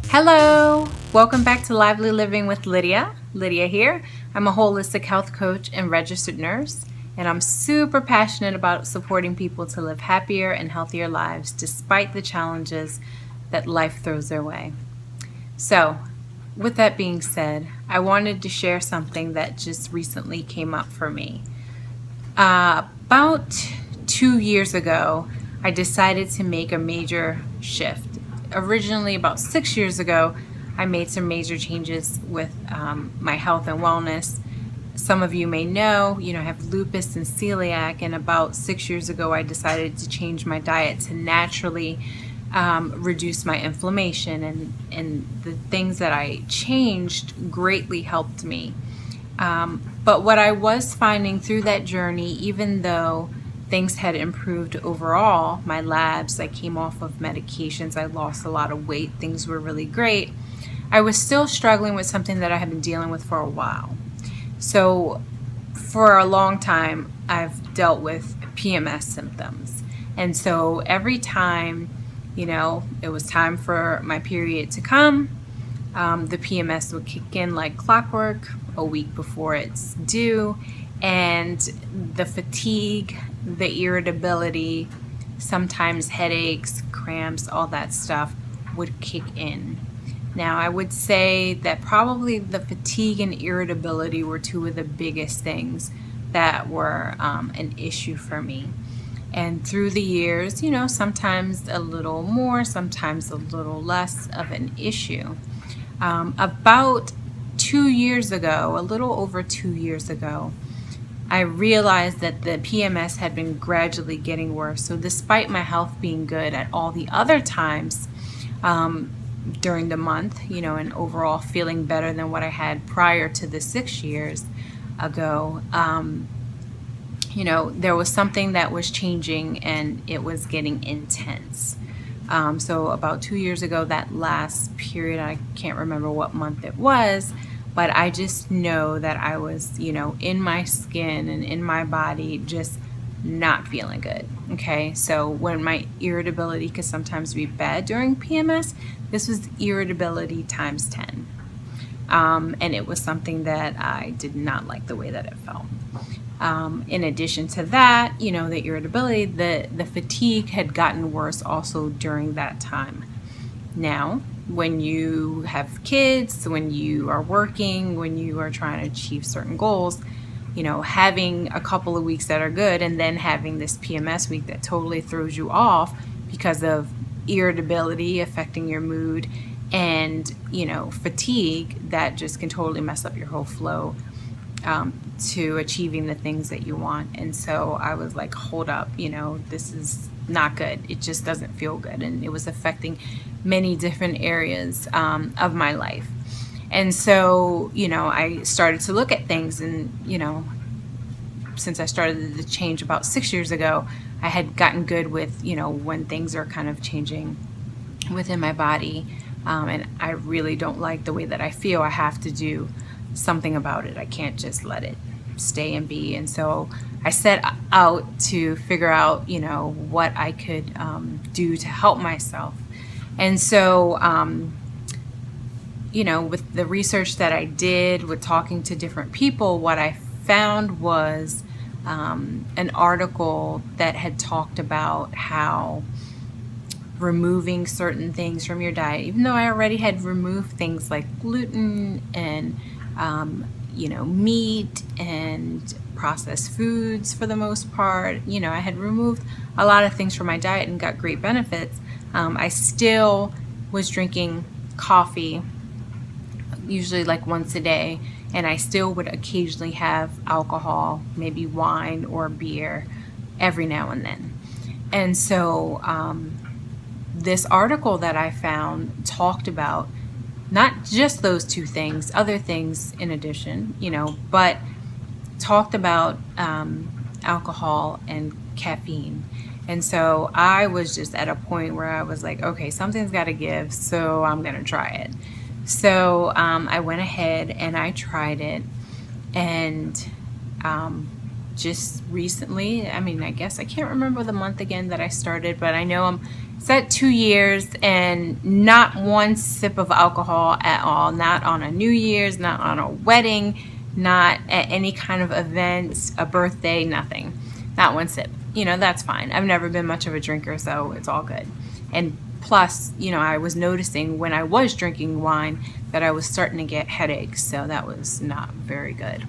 Hello, welcome back to Lively Living with Lydia. Lydia here. I'm a holistic health coach and registered nurse, and I'm super passionate about supporting people to live happier and healthier lives despite the challenges that life throws their way. So, with that being said, I wanted to share something that just recently came up for me. About 2 years ago, I decided to make a major shift. Originally, about 6 years ago, I made some major changes with my health and wellness. Some of you may know, I have lupus and celiac, and about 6 years ago, I decided to change my diet to naturally reduce my inflammation, and the things that I changed greatly helped me. But what I was finding through that journey, even though things had improved overall, my labs, I came off of medications, I lost a lot of weight, things were really great, I was still struggling with something that I had been dealing with for a while. So for a long time, I've dealt with PMS symptoms. And so every time, it was time for my period to come, the PMS would kick in like clockwork a week before it's due, and the fatigue, the irritability, sometimes headaches, cramps, all that stuff would kick in. Now, I would say that probably the fatigue and irritability were two of the biggest things that were an issue for me. And through the years, sometimes a little more, sometimes a little less of an issue. About 2 years ago, a little over 2 years ago, I realized that the PMS had been gradually getting worse. So despite my health being good at all the other times during the month, and overall feeling better than what I had prior to the 6 years ago, there was something that was changing and it was getting intense. So about 2 years ago, that last period, I can't remember what month it was, but I just know that I was, in my skin and in my body, just not feeling good. Okay. So when my irritability could sometimes be bad during PMS, this was irritability times 10. And it was something that I did not like the way that it felt. In addition to that, the irritability, the fatigue had gotten worse also during that time. Now, when you have kids, when you are working, when you are trying to achieve certain goals, having a couple of weeks that are good and then having this PMS week that totally throws you off because of irritability affecting your mood and, fatigue, that just can totally mess up your whole flow to achieving the things that you want. And so I was like, hold up, this is not good. It just doesn't feel good. And it was affecting many different areas of my life. And so, I started to look at things and, since I started the change about 6 years ago, I had gotten good with, when things are kind of changing within my body. And I really don't like the way that I feel. I have to do something about it. I can't just let it stay and be. And so I set out to figure out, what I could do to help myself. And so, with the research that I did, with talking to different people, what I found was an article that had talked about how removing certain things from your diet, even though I already had removed things like gluten and meat and processed foods for the most part. I had removed a lot of things from my diet and got great benefits. I still was drinking coffee, usually like once a day, and I still would occasionally have alcohol, maybe wine or beer every now and then. And so this article that I found talked about not just those two things, other things in addition, but talked about alcohol and caffeine. And so I was just at a point where I was like, okay, something's got to give, so I'm going to try it. So I went ahead and I tried it, and just recently. I mean, I guess I can't remember the month again that I started, but I know it's at 2 years and not one sip of alcohol at all. Not on a New Year's, not on a wedding, not at any kind of event, a birthday, nothing. Not one sip. That's fine. I've never been much of a drinker, so it's all good. And plus, I was noticing when I was drinking wine that I was starting to get headaches, so that was not very good.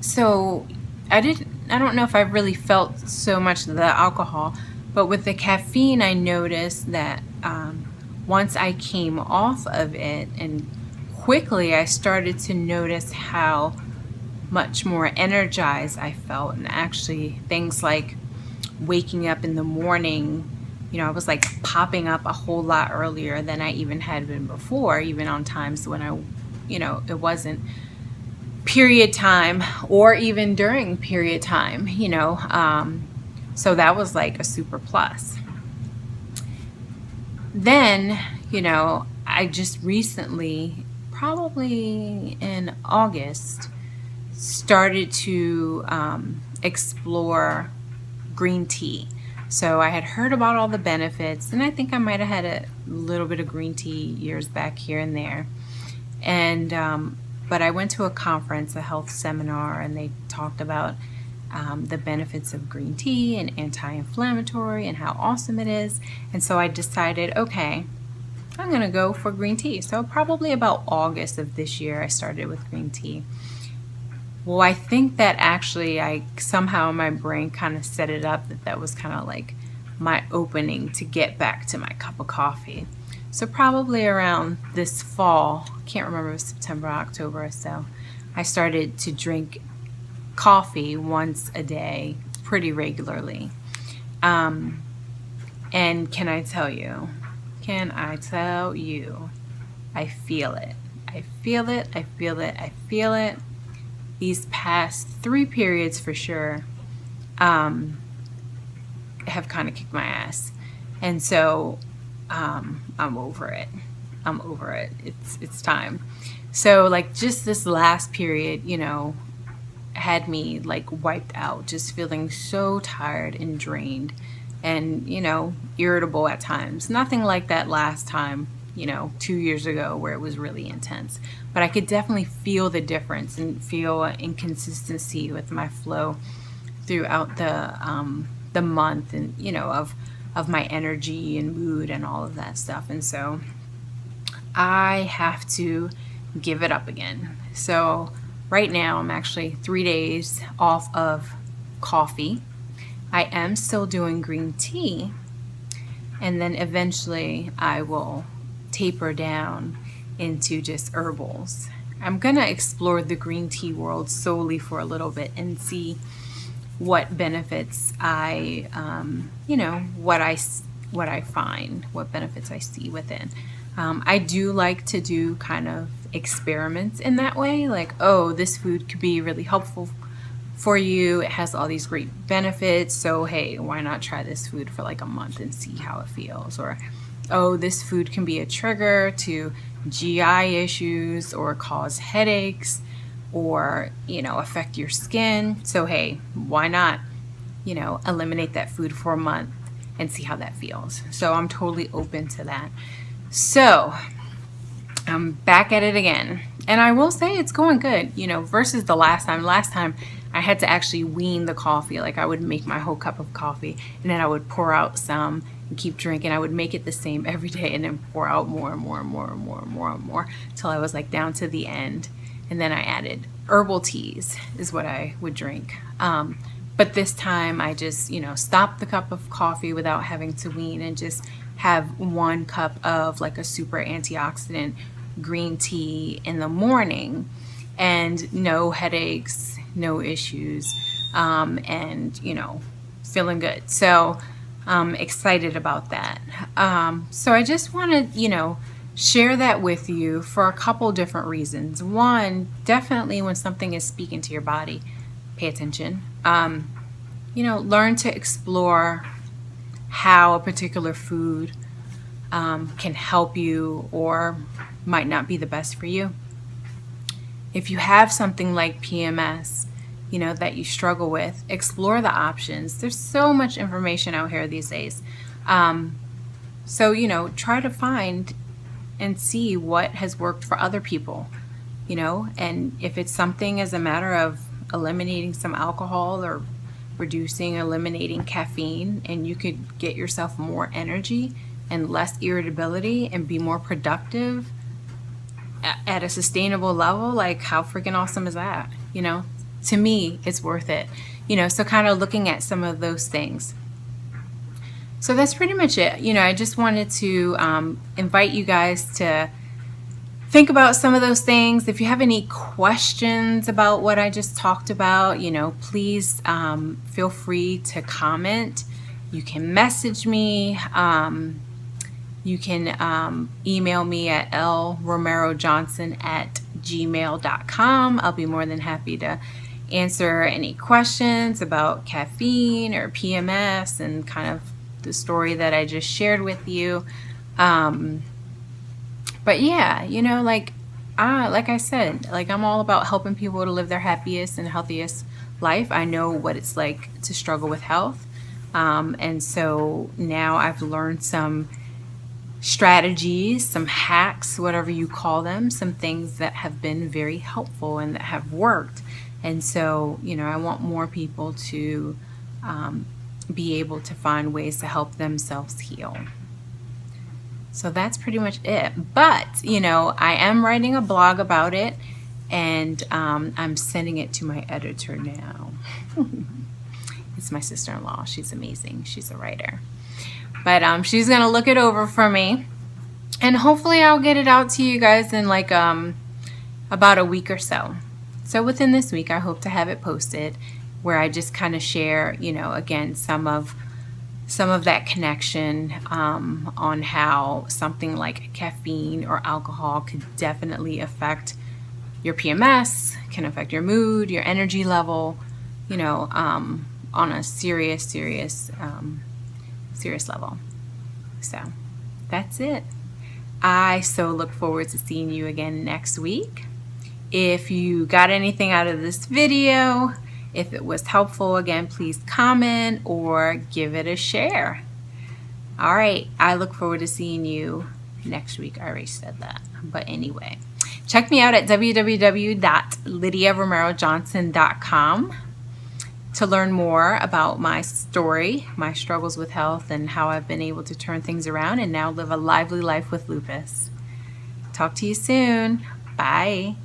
So I don't know if I really felt so much of the alcohol, but with the caffeine, I noticed that once I came off of it, and quickly I started to notice how much more energized I felt, and actually things like waking up in the morning, I was like popping up a whole lot earlier than I even had been before, even on times when it wasn't period time or even during period time, so that was like a super plus. Then, I just recently, probably in August, started to explore green tea. So I had heard about all the benefits, and I think I might have had a little bit of green tea years back here and there. And but I went to a conference, a health seminar, and they talked about the benefits of green tea and anti-inflammatory and how awesome it is. And so I decided, okay, I'm going to go for green tea. So probably about August of this year, I started with green tea. Well, I think that actually I somehow in my brain kind of set it up that was kind of like my opening to get back to my cup of coffee. So probably around this fall, can't remember if it was September, October or so, I started to drink coffee once a day pretty regularly. And can I tell you, I feel it. I feel it, I feel it, I feel it. These past 3 periods for sure have kind of kicked my ass. And so I'm over it. I'm over it. It's time. So like just this last period, had me like wiped out, just feeling so tired and drained and, irritable at times. Nothing like that last time, 2 years ago where it was really intense. But I could definitely feel the difference and feel inconsistency with my flow throughout the month and, of my energy and mood and all of that stuff. And so I have to give it up again. So right now I'm actually 3 days off of coffee. I am still doing green tea, and then eventually I will taper down into just herbals. I'm gonna explore the green tea world solely for a little bit and see what benefits I, what I find, what benefits I see within. I do like to do kind of experiments in that way, like, oh, this food could be really helpful for you. It has all these great benefits, so hey, why not try this food for like a month and see how it feels? Or, oh, this food can be a trigger to GI issues or cause headaches or, affect your skin. So hey, why not, eliminate that food for a month and see how that feels? So I'm totally open to that. So I'm back at it again. And I will say it's going good, versus the last time. Last time I had to actually wean the coffee. Like I would make my whole cup of coffee and then I would pour out some and keep drinking. I would make it the same every day and then pour out more and more and more and more and more and more till I was like down to the end. And then I added herbal teas is what I would drink. But this time I just, stopped the cup of coffee without having to wean and just have 1 cup of like a super antioxidant green tea in the morning, and no headaches, no issues, and, feeling good. So I'm excited about that. So I just want to, share that with you for a couple different reasons. One, definitely when something is speaking to your body, pay attention. Learn to explore how a particular food can help you or might not be the best for you. If you have something like PMS, that you struggle with, explore the options. There's so much information out here these days. So, try to find and see what has worked for other people, and if it's something as a matter of eliminating some alcohol or eliminating caffeine, and you could get yourself more energy and less irritability and be more productive at a sustainable level, like how freaking awesome is that? To me, it's worth it. So kind of looking at some of those things. So that's pretty much it. I just wanted to invite you guys to think about some of those things. If you have any questions about what I just talked about, please feel free to comment. You can message me. You can email me at lromerojohnson@gmail.com. I'll be more than happy to answer any questions about caffeine or PMS and kind of the story that I just shared with you. But yeah, like I said, I'm all about helping people to live their happiest and healthiest life. I know what it's like to struggle with health. And so now I've learned some strategies, some hacks, whatever you call them, some things that have been very helpful and that have worked. And so, I want more people to be able to find ways to help themselves heal. So that's pretty much it. But, I am writing a blog about it, and I'm sending it to my editor now. It's my sister-in-law. She's amazing. She's a writer. But she's going to look it over for me, and hopefully I'll get it out to you guys in about a week or so. So within this week, I hope to have it posted where I just kind of share, again, some of that connection on how something like caffeine or alcohol could definitely affect your PMS, can affect your mood, your energy level, on a serious level. So that's it. I so look forward to seeing you again next week. If you got anything out of this video, if it was helpful, again, please comment or give it a share. All right, I look forward to seeing you next week. I already said that. But anyway, check me out at www.lydiaromerojohnson.com to learn more about my story, my struggles with health, and how I've been able to turn things around and now live a lively life with lupus. Talk to you soon. Bye.